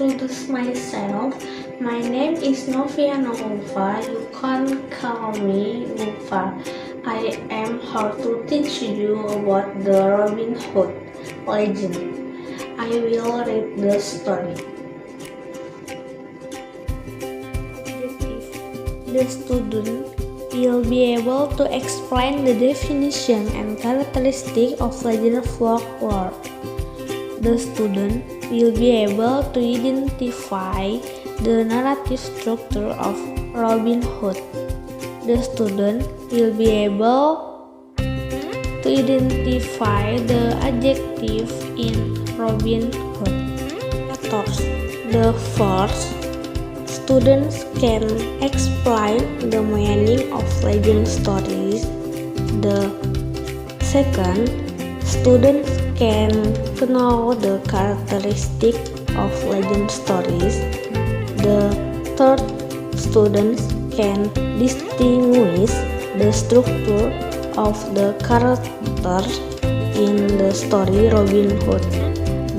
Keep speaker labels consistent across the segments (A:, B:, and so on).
A: introduce myself. My name is Novia Nova. You can call me Nova. I am here to teach you about the Robin Hood legend. I will read the story. The student will be able to explain the definition and characteristic of legend folklore. The student will be able to identify the narrative structure of Robin Hood. The student will be able to identify the adjective in Robin Hood. The first, students can explain the meaning of legend stories. The second, students can know the characteristic of legend stories. The third, students can distinguish the structure of the characters in the story Robin Hood.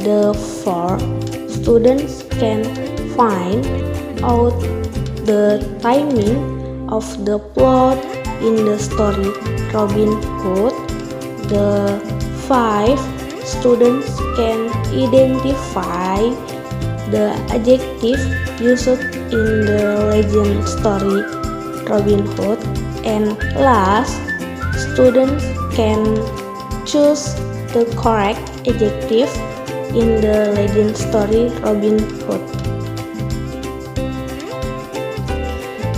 A: The fourth, students can find out the timing of the plot in the story Robin Hood. The fifth, students can identify the adjective used in the legend story Robin Hood. And last, students can choose the correct adjective in the legend story Robin Hood.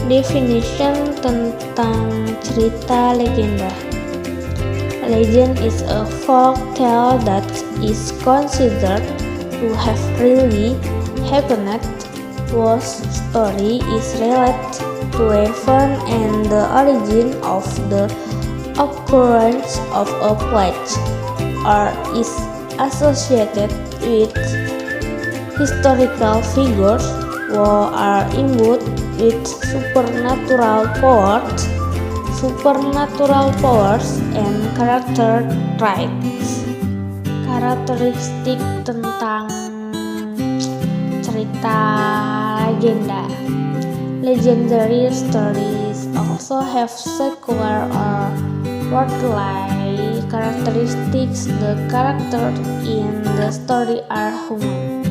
A: Definition tentang cerita legenda. Legend is a folk tale that is considered to have really happened, whose story is related to event and the origin of the occurrence of a plague, or is associated with historical figures who are imbued with supernatural powers and character traits. Karakteristik tentang cerita legenda. Legendary stories also have secular or worldly characteristics. The characters in the story are human,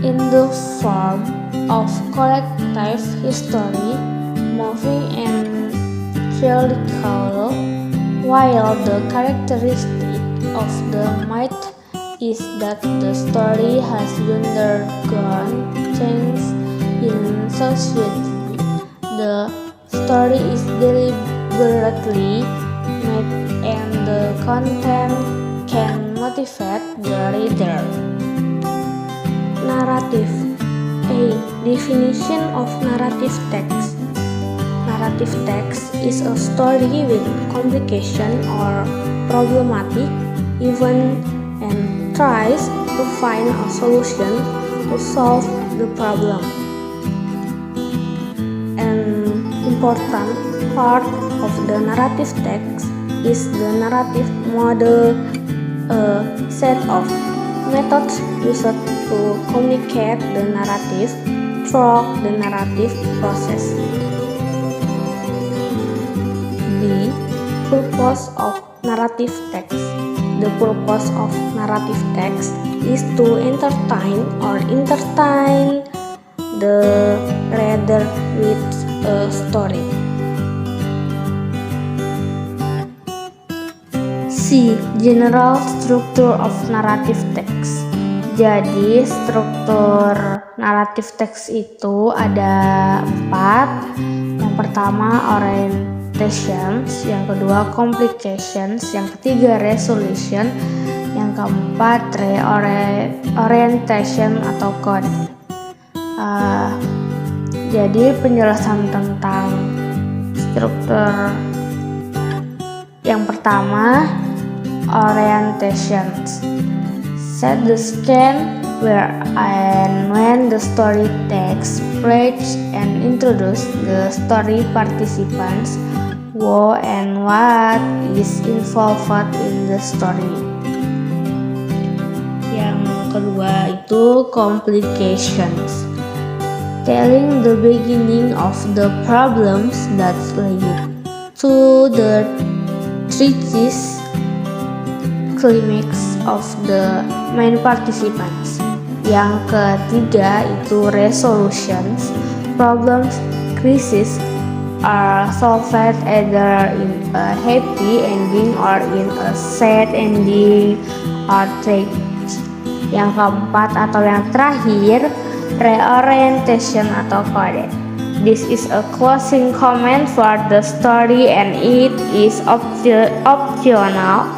A: in the form of collective history, moving and theological, while the characteristic of the myth is that the story has undergone change in society. The story is deliberately made and the content can motivate the reader. Narrative. A definition of narrative text. Narrative text is a story with complication or problematic event and tries to find a solution to solve the problem. An important part of the narrative text is the narrative model, a set of methods used to communicate the narrative through the narrative process. B. Purpose of narrative text. The purpose of narrative text is to entertain the reader with a story. C. General structure of narrative text. Jadi struktur naratif teks itu ada 4. Yang pertama orientations, yang kedua complications, yang ketiga resolution, yang keempat reorientation atau code. Jadi penjelasan tentang struktur yang pertama, orientations. Set the scene where and when the story takes place and introduce the story participants, who and what is involved in the story. Yang kedua yaitu complications, telling the beginning of the problems that lead to the treatise climax of the main participants. Yang ketiga itu resolutions, problems, crisis are solved either in a happy ending or in a sad ending or tragedy. Yang keempat atau yang terakhir, reorientation atau kode. This is a closing comment for the story and it is optional.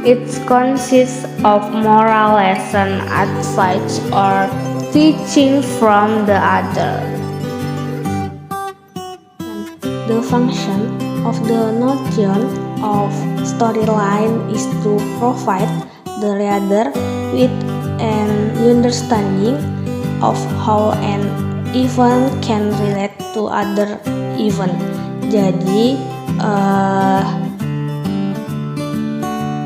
A: It consists of moral lesson, advice, or teaching from the other. The function of the notion of storyline is to provide the reader with an understanding of how an event can relate to other event. Jadi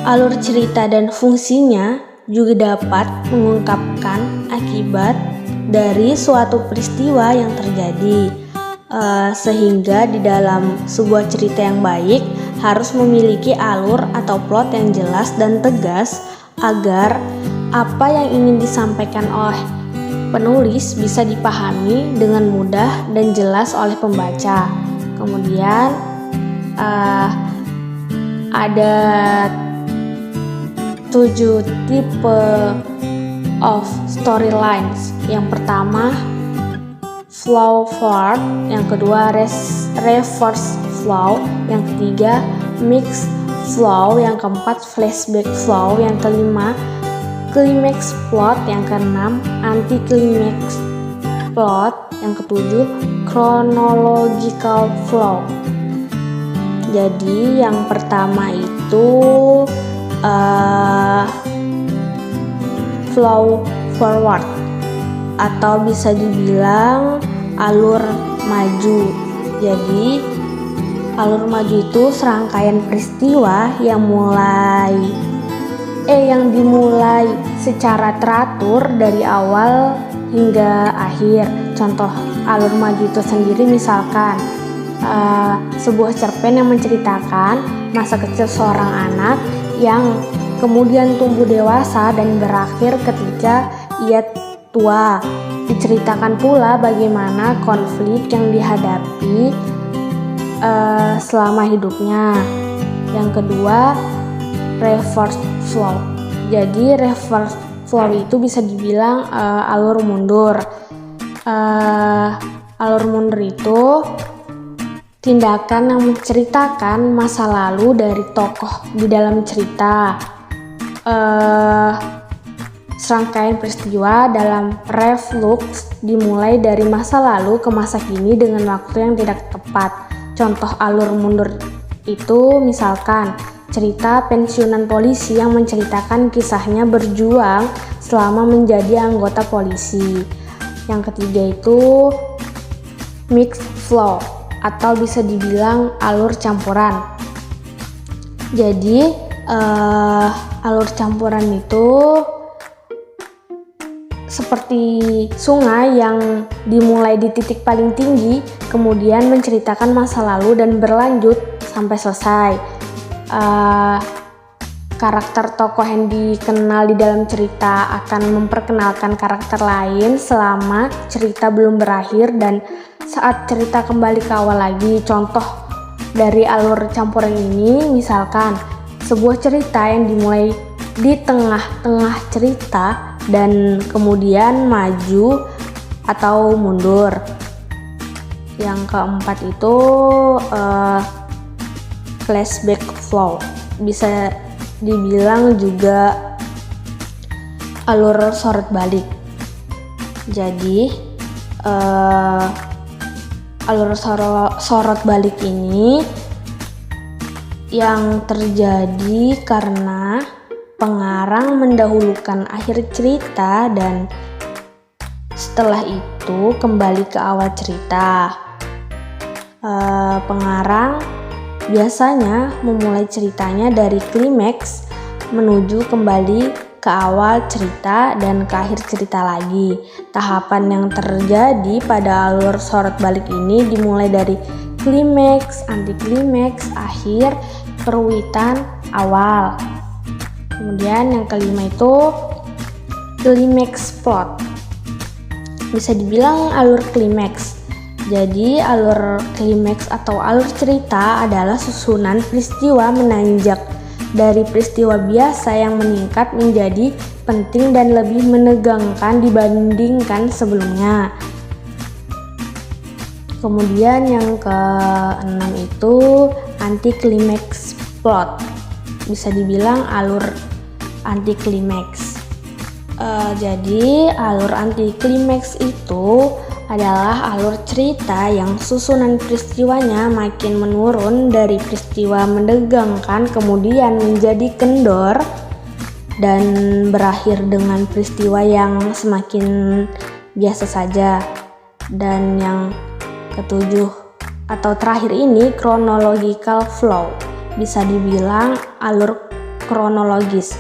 A: alur cerita dan fungsinya juga dapat mengungkapkan akibat dari suatu peristiwa yang terjadi, sehingga di dalam sebuah cerita yang baik harus memiliki alur atau plot yang jelas dan tegas agar apa yang ingin disampaikan oleh penulis bisa dipahami dengan mudah dan jelas oleh pembaca. Kemudian ada 7 tipe of storylines. Yang pertama flow forward, yang kedua reverse flow, yang ketiga mixed flow, yang keempat flashback flow, yang kelima climax plot, yang keenam anti climax plot, yang ketujuh chronological flow. Jadi yang pertama itu flow forward atau bisa dibilang alur maju. Jadi alur maju itu serangkaian peristiwa yang dimulai secara teratur dari awal hingga akhir. Contoh alur maju itu sendiri misalkan sebuah cerpen yang menceritakan masa kecil seorang anak yang kemudian tumbuh dewasa dan berakhir ketika ia tua. Diceritakan pula bagaimana konflik yang dihadapi selama hidupnya. Yang kedua, reverse flow. Jadi reverse flow itu bisa dibilang alur mundur. Alur mundur itu tindakan yang menceritakan masa lalu dari tokoh di dalam cerita. Serangkaian peristiwa dalam reflux dimulai dari masa lalu ke masa kini dengan waktu yang tidak tepat. Contoh alur mundur itu misalkan cerita pensiunan polisi yang menceritakan kisahnya berjuang selama menjadi anggota polisi. Yang ketiga itu mixed flow atau bisa dibilang alur campuran. Jadi alur campuran itu seperti sungai yang dimulai di titik paling tinggi, kemudian menceritakan masa lalu dan berlanjut sampai selesai. Karakter tokoh yang dikenal di dalam cerita akan memperkenalkan karakter lain selama cerita belum berakhir dan saat cerita kembali ke awal lagi. Contoh dari alur campuran ini misalkan sebuah cerita yang dimulai di tengah-tengah cerita dan kemudian maju atau mundur. Yang keempat itu flashback flow, bisa dibilang juga alur sorot balik. Jadi alur sorot balik ini yang terjadi karena pengarang mendahulukan akhir cerita dan setelah itu kembali ke awal cerita. Pengarang biasanya memulai ceritanya dari klimaks menuju kembali ke awal cerita dan ke akhir cerita lagi. Tahapan yang terjadi pada alur sorot balik ini dimulai dari klimaks, antiklimaks, akhir, peruwitan, awal. Kemudian yang kelima itu klimaks plot. Bisa dibilang alur klimaks. Jadi alur klimaks atau alur cerita adalah susunan peristiwa menanjak dari peristiwa biasa yang meningkat menjadi penting dan lebih menegangkan dibandingkan sebelumnya. Kemudian yang keenam itu anti-climax plot. Bisa dibilang alur anti-climax. Jadi alur anti-climax itu adalah alur cerita yang susunan peristiwanya makin menurun dari peristiwa menegangkan kemudian menjadi kendor dan berakhir dengan peristiwa yang semakin biasa saja. Dan yang ketujuh atau terakhir ini chronological flow, bisa dibilang alur kronologis.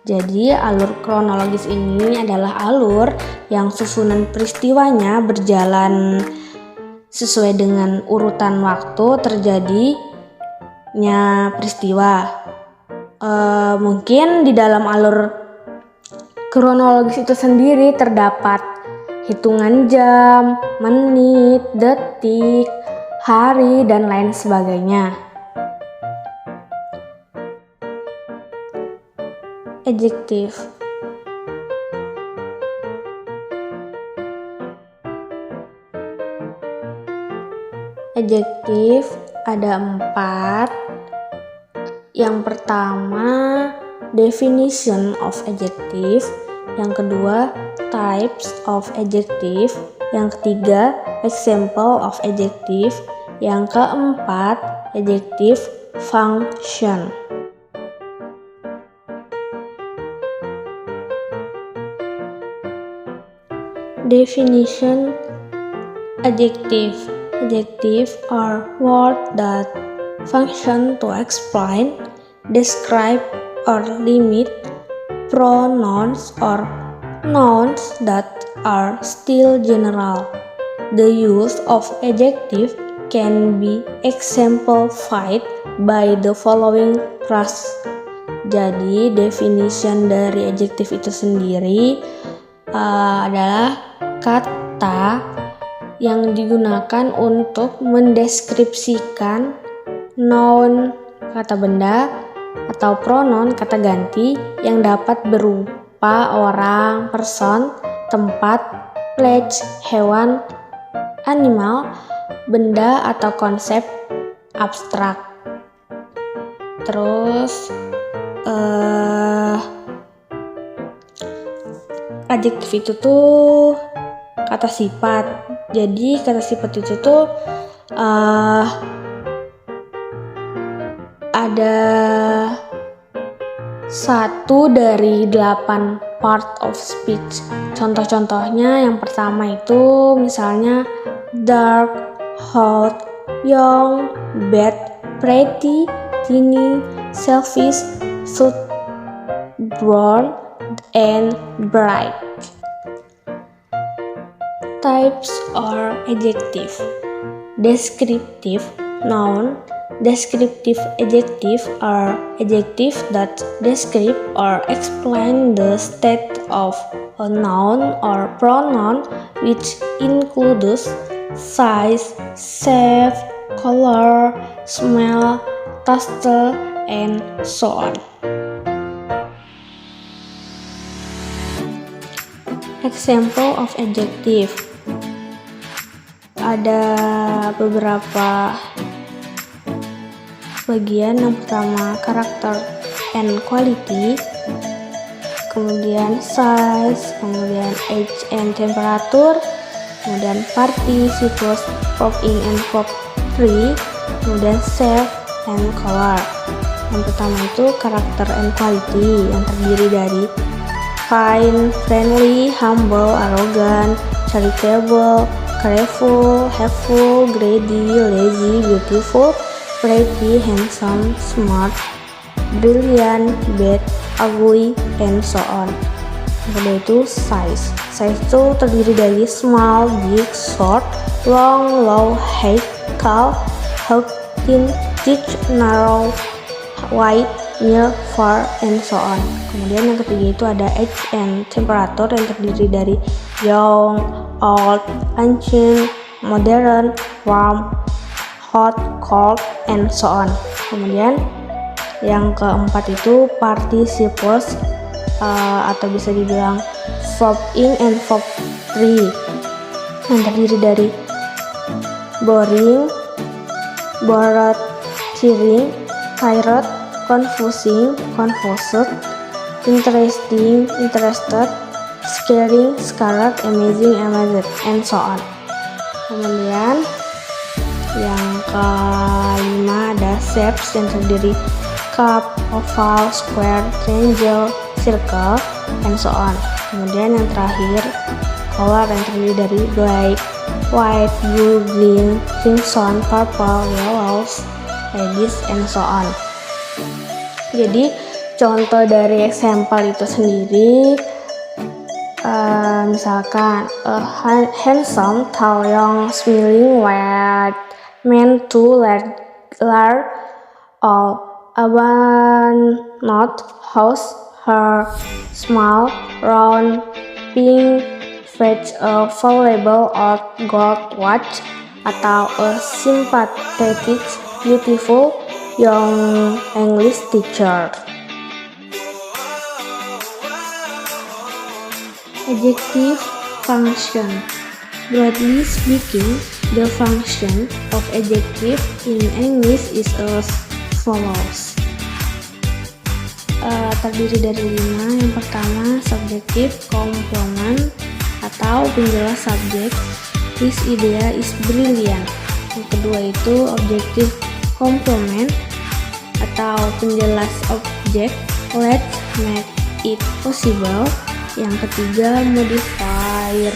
A: Jadi alur kronologis ini adalah alur yang susunan peristiwanya berjalan sesuai dengan urutan waktu terjadinya peristiwa. Mungkin di dalam alur kronologis itu sendiri terdapat hitungan jam, menit, detik, hari, dan lain sebagainya. Adjective. Adjective ada 4. Yang pertama, definition of adjective. Yang kedua, types of adjective. Yang ketiga, example of adjective. Yang keempat, adjective function. Definition. Adjective. Adjectives are words that function to explain, describe, or limit. Pronouns or nouns that are still general. The use of adjective can be exemplified by the following phrase. Jadi definition dari adjective itu sendiri adalah kata yang digunakan untuk mendeskripsikan noun, kata benda, atau pronoun, kata ganti, yang dapat berupa orang, person, tempat, place, hewan, animal, benda, atau konsep abstrak. Terus adjektif itu tuh kata sifat. Jadi kata sifat itu tuh ada 1 dari 8 part of speech. Contoh-contohnya yang pertama itu misalnya dark, hot, young, bad, pretty, tiny, selfish, sweet, brown, and bright. Types or adjective. Descriptive noun. Descriptive adjective are adjectives that describe or explain the state of a noun or pronoun, which includes size, shape, color, smell, taste, and so on. Example of adjective. Ada beberapa bagian. Yang pertama karakter and quality, kemudian size, kemudian age and temperature, kemudian party, cycles, pop in and pop free, kemudian shape and color. Yang pertama itu karakter and quality, yang terdiri dari kind, friendly, humble, arrogant, charitable, careful, helpful, greedy, lazy, beautiful, pretty, handsome, smart, brilliant, bad, ugly, and so on. Yang kedua itu size. Size itu terdiri dari small, big, short, long, low, high, tall, hug, thin, thick, narrow, wide, near, far, and so on. Kemudian yang ketiga itu ada age and temperature yang terdiri dari young, old, ancient, modern, warm, hot, cold, and so on. Kemudian yang keempat itu participles atau bisa dibilang verb in and verb 3 yang terdiri dari boring, bored, cheering, tired, confusing, confused, interesting, interested, scaring, scared, amazing, amazed, and so on. Kemudian yang kelima ada shapes yang terdiri cup, oval, square, triangle, circle, and so on. Kemudian yang terakhir color yang terdiri dari black, white, blue, green, crimson, purple, yellows, reddish, and so on. Jadi contoh dari example itu sendiri misalkan a handsome, tall, young, smiling, white man to large abandoned house, her small, round, pink fetch a valuable old gold watch, atau a sympathetic, beautiful young English teacher. Adjective function. Broadly speaking, the function of adjective in English is as follows. Terdiri dari 5. Yang pertama, subjective complement atau penjelas subjek. This idea is brilliant. Yang kedua itu objective complement atau penjelas objek. Let's make it possible. Yang ketiga, modifier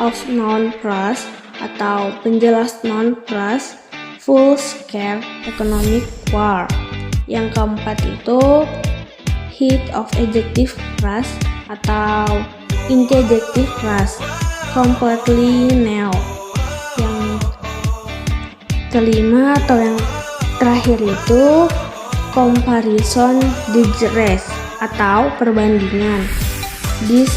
A: of noun phrase atau penjelas noun phrase. Full scale economic war. Yang keempat itu head of adjective phrase atau inti adjective phrase. Completely new. Yang kelima atau yang terakhir itu comparison digest atau perbandingan. This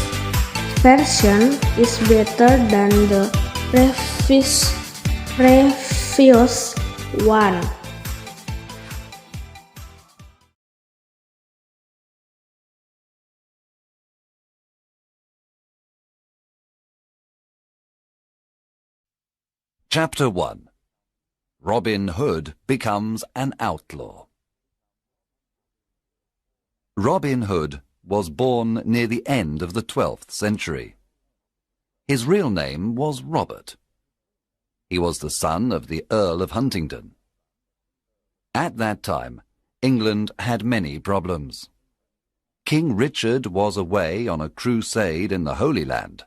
A: version is better than the previous one.
B: Chapter 1. Robin Hood becomes an outlaw. Robin Hood was born near the end of the 12th century. His real name was Robert. He was the son of the Earl of Huntingdon. At that time, England had many problems. King Richard was away on a crusade in the Holy Land.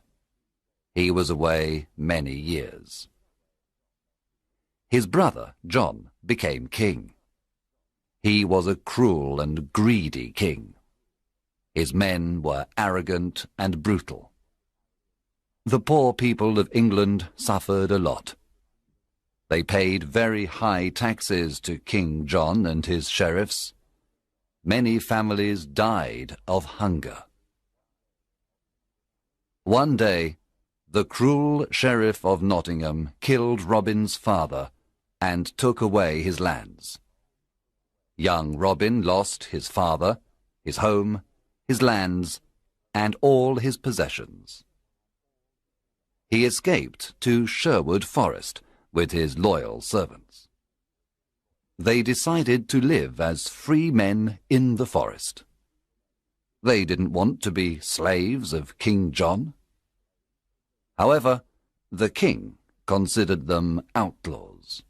B: He was away many years. His brother, John, became king. He was a cruel and greedy king. His men were arrogant and brutal. The poor people of England suffered a lot. They paid very high taxes to King John and his sheriffs. Many families died of hunger. One day, the cruel sheriff of Nottingham killed Robin's father and took away his lands. Young Robin lost his father, his home, his lands, and all his possessions. He escaped to Sherwood Forest with his loyal servants. They decided to live as free men in the forest. They didn't want to be slaves of King John. However, the king considered them outlaws.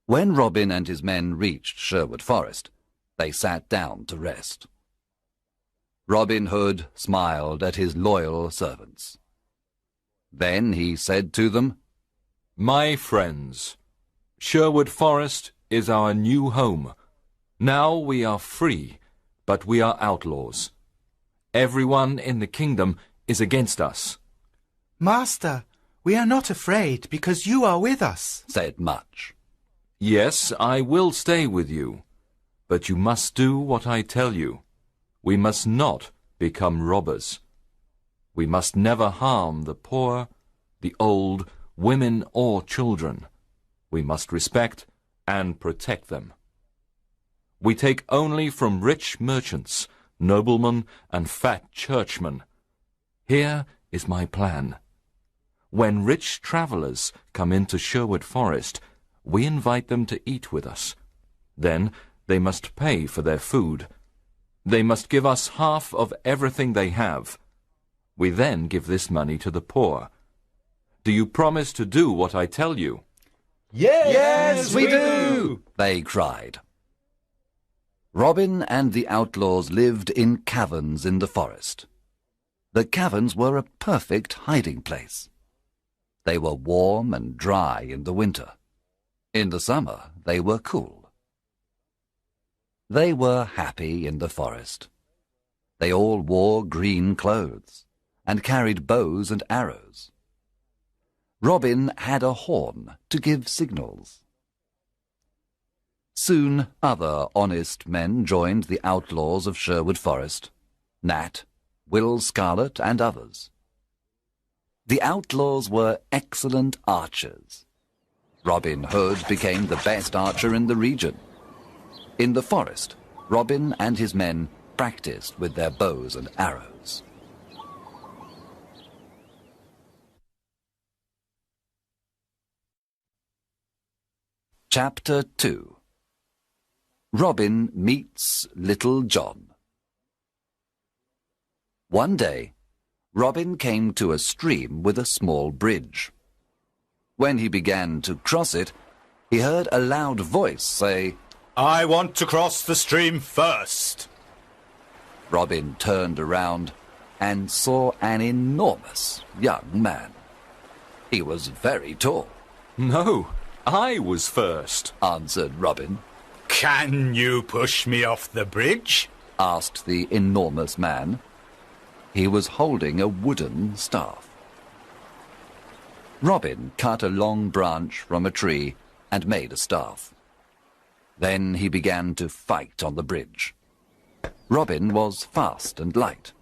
B: When Robin and his men reached Sherwood Forest, they sat down to rest. Robin Hood smiled at his loyal servants. Then he said to them,
C: "My friends, Sherwood Forest is our new home. Now we are free, but we are outlaws. Everyone in the kingdom is against us.
D: Master, we are not afraid because you are with us,
B: said Much.
C: Yes, I will stay with you, but you must do what I tell you. We must not become robbers. We must never harm the poor, the old, women or children. We must respect and protect them. We take only from rich merchants, noblemen and fat churchmen. Here is my plan. When rich travellers come into Sherwood Forest, we invite them to eat with us. Then they must pay for their food. They must give us half of everything they have. We then give this money to the poor. Do you promise to do what I tell you?
D: Yes, we do,
B: they cried. Robin and the outlaws lived in caverns in the forest. The caverns were a perfect hiding place. They were warm and dry in the winter. In the summer, they were cool. They were happy in the forest. They all wore green clothes and carried bows and arrows. Robin had a horn to give signals. Soon other honest men joined the outlaws of Sherwood Forest, Nat, Will Scarlet, and others. The outlaws were excellent archers. Robin Hood became the best archer in the region. In the forest, Robin and his men practiced with their bows and arrows. Chapter 2. Robin meets Little John. One day, Robin came to a stream with a small bridge. When he began to cross it, he heard a loud voice say,
E: "I want to cross the stream first."
B: Robin turned around and saw an enormous young man. He was very tall.
C: No, I was first,
B: answered Robin.
E: "Can you push me off the bridge?"
B: asked the enormous man. He was holding a wooden staff. Robin cut a long branch from a tree and made a staff. Then he began to fight on the bridge. Robin was fast and light.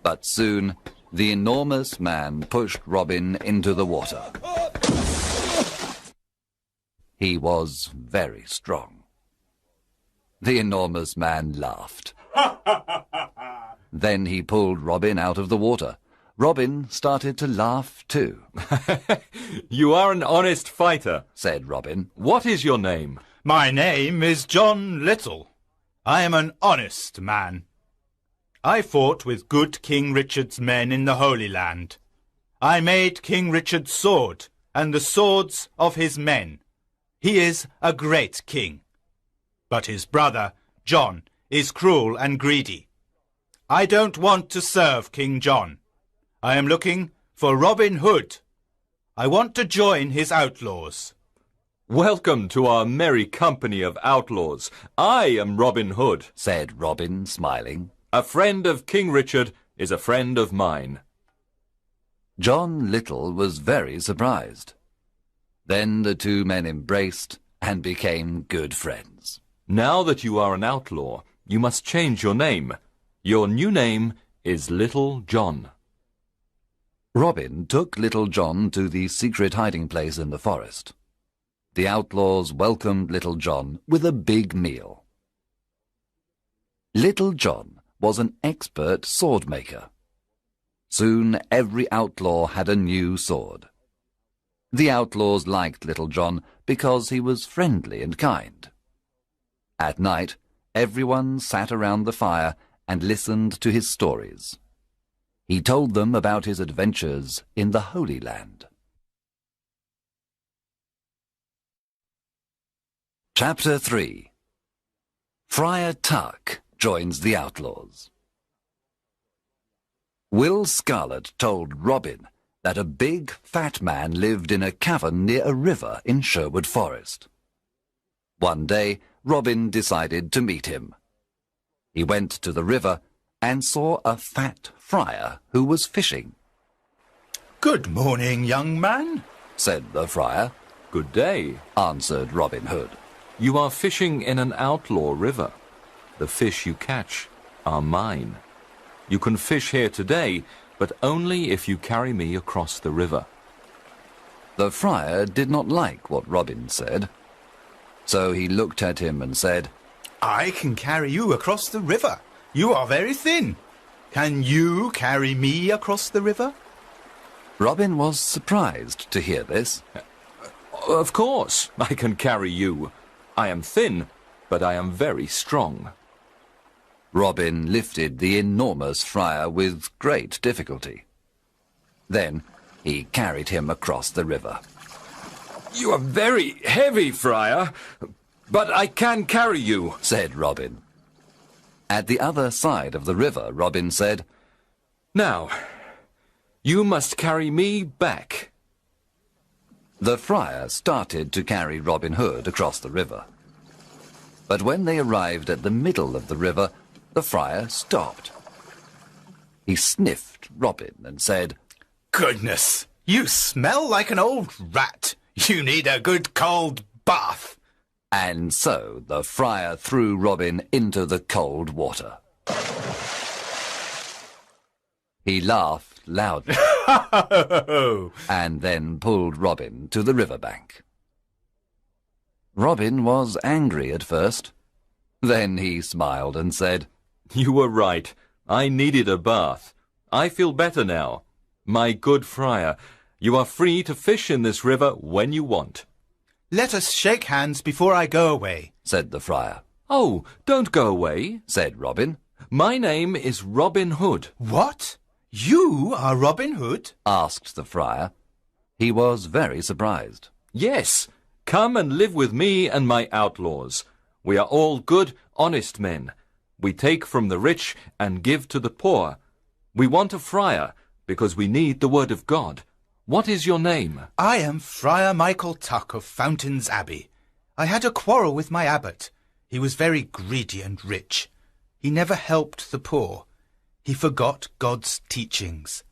B: But soon the enormous man pushed Robin into the water. He was very strong. The enormous man laughed. Then he pulled Robin out of the water. Robin started to laugh too.
C: You are an honest fighter,
B: said Robin.
C: What is your name?
E: "My name is John Little. I am an honest man. I fought with good King Richard's men in the Holy Land. I made King Richard's sword and the swords of his men. He is a great king. But his brother, John, is cruel and greedy. I don't want to serve King John. I am looking for Robin Hood. I want to join his outlaws."
C: Welcome to our merry company of outlaws. I am Robin Hood,
B: said Robin, smiling.
C: A friend of King Richard is a friend of mine.
B: John Little was very surprised. Then the two men embraced and became good friends.
C: Now that you are an outlaw, you must change your name. Your new name is Little John.
B: Robin took Little John to the secret hiding place in the forest. The outlaws welcomed Little John with a big meal. Little John was an expert sword maker. Soon every outlaw had a new sword. The outlaws liked Little John because he was friendly and kind. At night, everyone sat around the fire and listened to his stories. He told them about his adventures in the Holy Land. Chapter 3. Friar Tuck joins the outlaws. Will Scarlet told Robin that a big, fat man lived in a cavern near a river in Sherwood Forest. One day, Robin decided to meet him. He went to the river and saw a fat friar who was fishing.
E: "Good morning, young man,"
B: said the friar.
C: Good day.
B: Answered Robin Hood.
C: You are fishing in an outlaw river. The fish you catch are mine. You can fish here today, but only if you carry me across the river.
B: The friar did not like what Robin said, so he looked at him and said,
E: "I can carry you across the river. You are very thin. Can you carry me across the river?"
B: Robin was surprised to hear this.
C: Of course, I can carry you. I am thin, but I am very strong.
B: Robin lifted the enormous friar with great difficulty. Then he carried him across the river.
C: You are very heavy, friar, but I can carry you,
B: said Robin. At the other side of the river, Robin said,
C: Now, you must carry me back.
B: The friar started to carry Robin Hood across the river. But when they arrived at the middle of the river, the friar stopped. He sniffed Robin and said,
E: "Goodness, you smell like an old rat. You need a good cold bath."
B: And so the friar threw Robin into the cold water. He laughed loudly and then pulled Robin to the riverbank. Robin was angry at first. Then he smiled and said,
C: You were right. I needed a bath. I feel better now. My good friar, you are free to fish in this river when you want.
E: "Let us shake hands before I go away,"
B: said the friar.
C: Oh, don't go away,
B: said Robin.
C: My name is Robin Hood.
E: "What? You are Robin Hood?"
B: asked the friar. He was very surprised.
C: Yes, come and live with me and my outlaws. We are all good, honest men. We take from the rich and give to the poor. We want a friar because we need the word of God. What is your name?
E: "I am Friar Michael Tuck of Fountains Abbey. I had a quarrel with my abbot. He was very greedy and rich. He never helped the poor. He forgot God's teachings.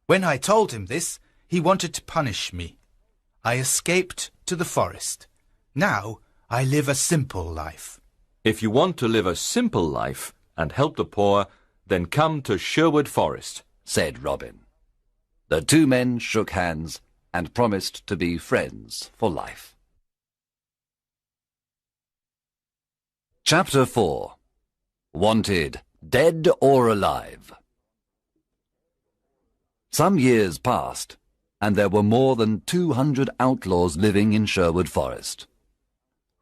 E: When I told him this, he wanted to punish me. I escaped to the forest. Now I live a simple life."
C: If you want to live a simple life and help the poor, then come to Sherwood Forest,
B: said Robin. The two men shook hands and promised to be friends for life. Chapter 4. Wanted, Dead or Alive. Some years passed, and there were more than 200 outlaws living in Sherwood Forest.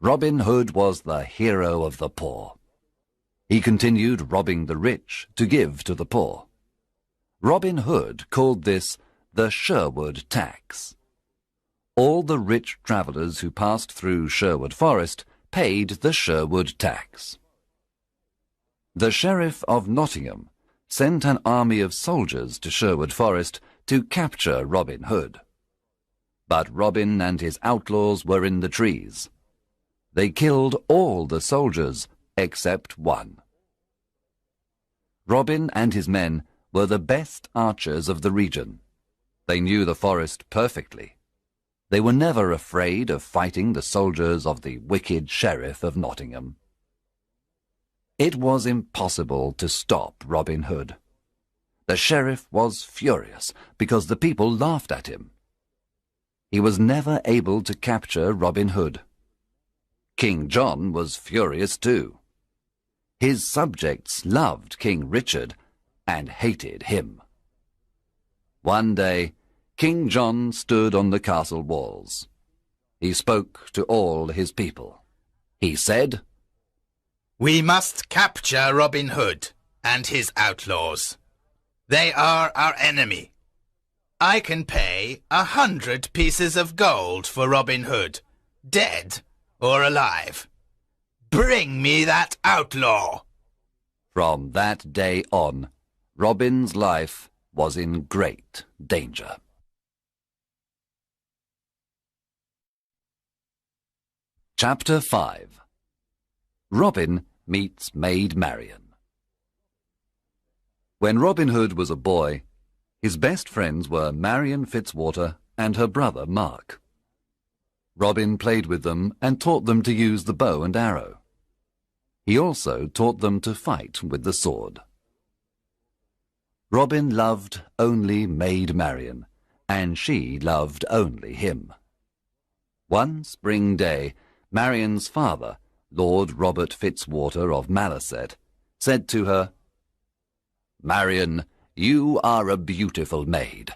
B: Robin Hood was the hero of the poor. He continued robbing the rich to give to the poor. Robin Hood called this the Sherwood tax. All the rich travellers who passed through Sherwood Forest paid the Sherwood tax. The Sheriff of Nottingham sent an army of soldiers to Sherwood Forest to capture Robin Hood. But Robin and his outlaws were in the trees. They killed all the soldiers except one. Robin and his men were the best archers of the region. They knew the forest perfectly. They were never afraid of fighting the soldiers of the wicked Sheriff of Nottingham. It was impossible to stop Robin Hood. The sheriff was furious because the people laughed at him. He was never able to capture Robin Hood. King John was furious too. His subjects loved King Richard and hated him. One day, King John stood on the castle walls. He spoke to all his people. He said,
E: "We must capture Robin Hood and his outlaws. They are our enemy. I can pay 100 pieces of gold for Robin Hood, dead or alive. Bring me that outlaw."
B: From that day on, Robin's life was in great danger. Chapter 5. Robin meets Maid Marian. When Robin Hood was a boy, his best friends were Marian Fitzwater and her brother Mark. Robin played with them and taught them to use the bow and arrow. He also taught them to fight with the sword. Robin loved only Maid Marian, and she loved only him. One spring day, Marian's father, Lord Robert Fitzwater of Malaset, said to her, "Marian, you are a beautiful maid.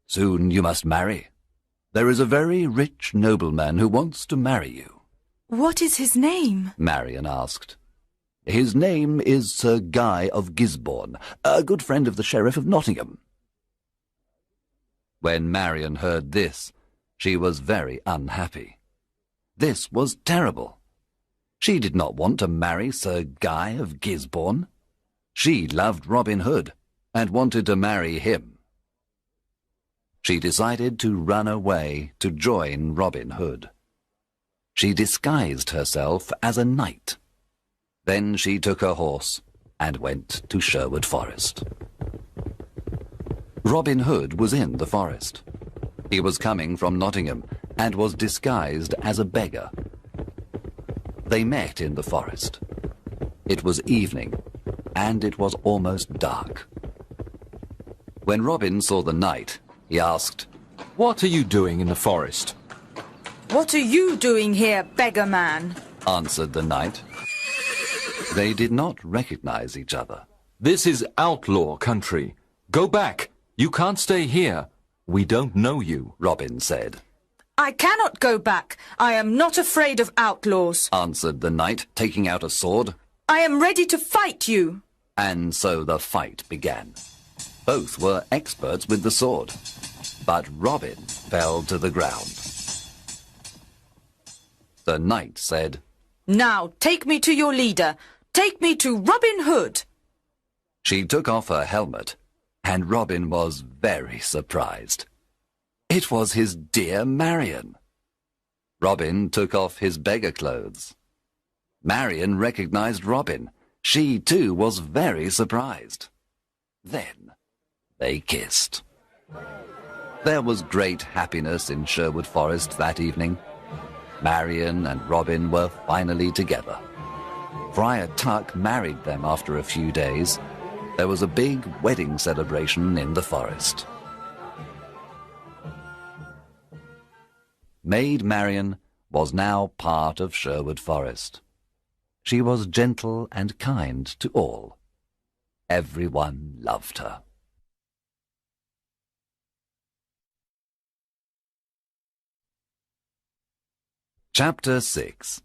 B: Soon you must marry. There is a very rich nobleman who wants to marry you."
F: What is his name?
B: Marian asked. "His name is Sir Guy of Gisborne, a good friend of the Sheriff of Nottingham." When Marian heard this, she was very unhappy. This was terrible. She did not want to marry Sir Guy of Gisborne. She loved Robin Hood and wanted to marry him. She decided to run away to join Robin Hood. She disguised herself as a knight. Then she took her horse and went to Sherwood Forest. Robin Hood was in the forest. He was coming from Nottingham and was disguised as a beggar. They met in the forest. It was evening, and it was almost dark. When Robin saw the knight, he asked,
C: What are you doing in the forest?
F: What are you doing here, beggar man?
B: Answered the knight. They did not recognize each other.
C: This is outlaw country. Go back. You can't stay here. We don't know you,
B: Robin said.
F: I cannot go back. I am not afraid of outlaws,
B: Answered the knight, taking out a sword.
F: I am ready to fight you.
B: And so the fight began. Both were experts with the sword, but Robin fell to the ground. The knight said,
F: Now take me to your leader. Take me to Robin Hood.
B: She took off her helmet, and Robin was very surprised. It was his dear Marian. Robin took off his beggar clothes. Marian recognized Robin. She too was very surprised. Then they kissed. There was great happiness in Sherwood Forest that evening. Marian and Robin were finally together. Friar Tuck married them after a few days. There was a big wedding celebration in the forest. Maid Marian was now part of Sherwood Forest. She was gentle and kind to all. Everyone loved her. Chapter 6.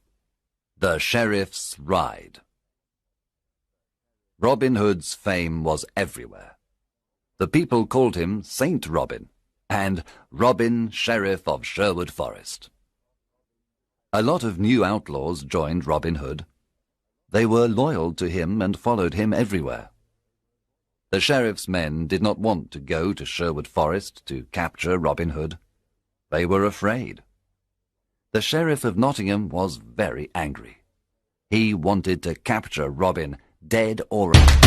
B: The Sheriff's Ride. Robin Hood's fame was everywhere. The people called him Saint Robin and Robin, Sheriff of Sherwood Forest. A lot of new outlaws joined Robin Hood. They were loyal to him and followed him everywhere. The sheriff's men did not want to go to Sherwood Forest to capture Robin Hood. They were afraid. The Sheriff of Nottingham was very angry. He wanted to capture Robin, dead or alive.